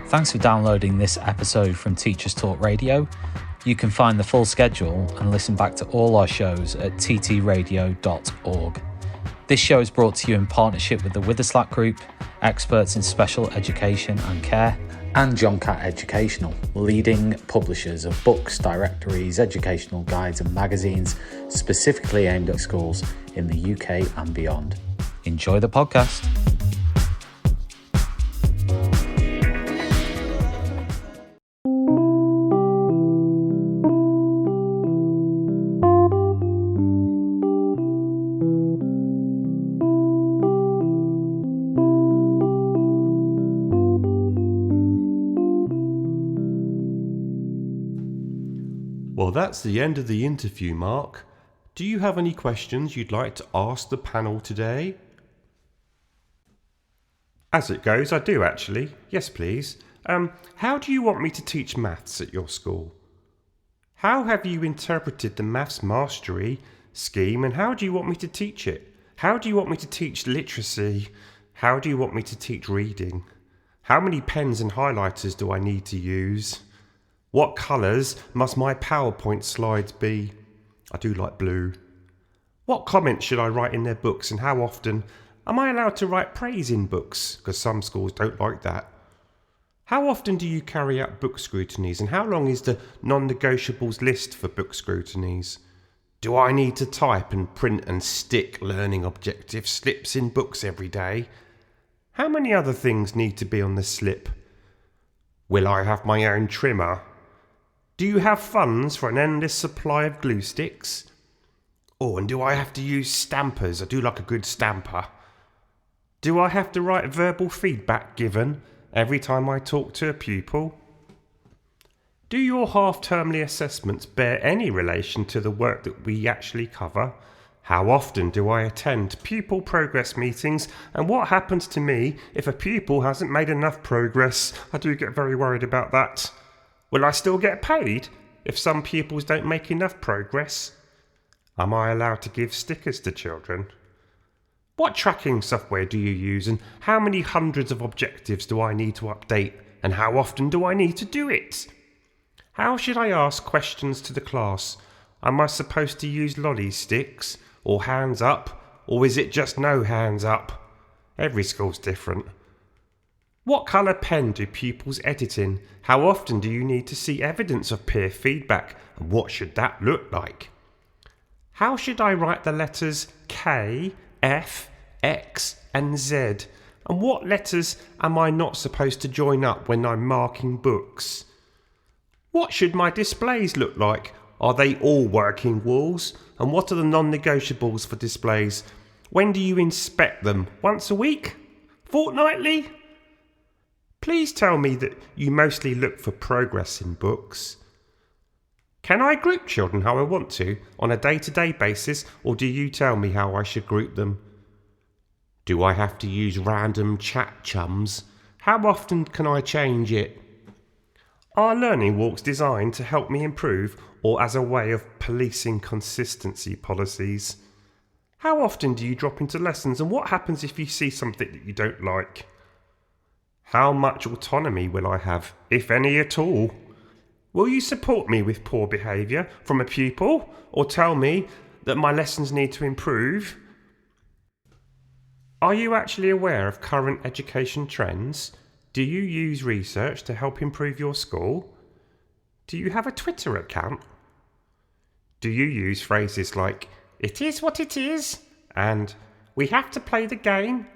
Thanks for downloading this episode from Teachers Talk Radio. You can find the full schedule and listen back to all our shows at ttradio.org. This show is brought to you in partnership with the Witherslack Group, experts in special education and care, and John Catt Educational, leading publishers of books, directories, educational guides and magazines specifically aimed at schools in the UK and beyond. Enjoy the podcast. Well, that's the end of the interview, Mark. Do you have any questions you'd like to ask the panel today? As it goes, I do actually. Yes, please. How do you want me to teach maths at your school? How have you interpreted the maths mastery scheme and how do you want me to teach it? How do you want me to teach literacy? How do you want me to teach reading? How many pens and highlighters do I need to use? What colours must my PowerPoint slides be? I do like blue. What comments should I write in their books and how often? Am I allowed to write praise in books? Because some schools don't like that. How often do you carry out book scrutinies and how long is the non-negotiables list for book scrutinies? Do I need to type and print and stick learning objective slips in books every day? How many other things need to be on the slip? Will I have my own trimmer? Do you have funds for an endless supply of glue sticks? Oh, and do I have to use stampers? I do like a good stamper. Do I have to write verbal feedback given every time I talk to a pupil? Do your half-termly assessments bear any relation to the work that we actually cover? How often do I attend pupil progress meetings? And what happens to me if a pupil hasn't made enough progress? I do get very worried about that. Will I still get paid if some pupils don't make enough progress? Am I allowed to give stickers to children? What tracking software do you use and how many hundreds of objectives do I need to update and how often do I need to do it? How should I ask questions to the class? Am I supposed to use lolly sticks or hands up or is it just no hands up? Every school's different. What colour pen do pupils edit in? How often do you need to see evidence of peer feedback? And what should that look like? How should I write the letters K, F, X and Z? And what letters am I not supposed to join up when I'm marking books? What should my displays look like? Are they all working walls? And what are the non-negotiables for displays? When do you inspect them? Once a week? Fortnightly? Please tell me that you mostly look for progress in books. Can I group children how I want to on a day-to-day basis, or do you tell me how I should group them? Do I have to use random chat chums? How often can I change it? Are learning walks designed to help me improve or as a way of policing consistency policies? How often do you drop into lessons and what happens if you see something that you don't like? How much autonomy will I have, if any at all? Will you support me with poor behaviour from a pupil or tell me that my lessons need to improve? Are you actually aware of current education trends? Do you use research to help improve your school? Do you have a Twitter account? Do you use phrases like, "It is what it is," and "We have to play the game,"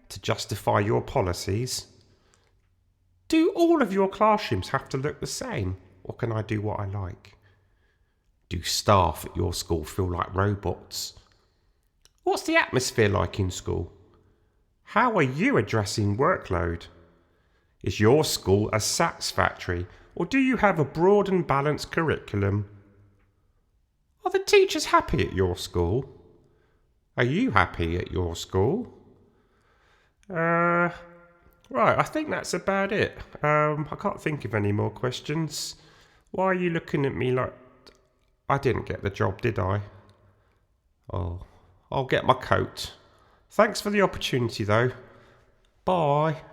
to justify your policies? Do all of your classrooms have to look the same, or can I do what I like? Do staff at your school feel like robots? What's the atmosphere like in school? How are you addressing workload? Is your school a SATS factory, or do you have a broad and balanced curriculum? Are the teachers happy at your school? Are you happy at your school? Right, I think that's about it. I can't think of any more questions. Why are you looking at me like I didn't get the job, did I? Oh, I'll get my coat. Thanks for the opportunity though. Bye.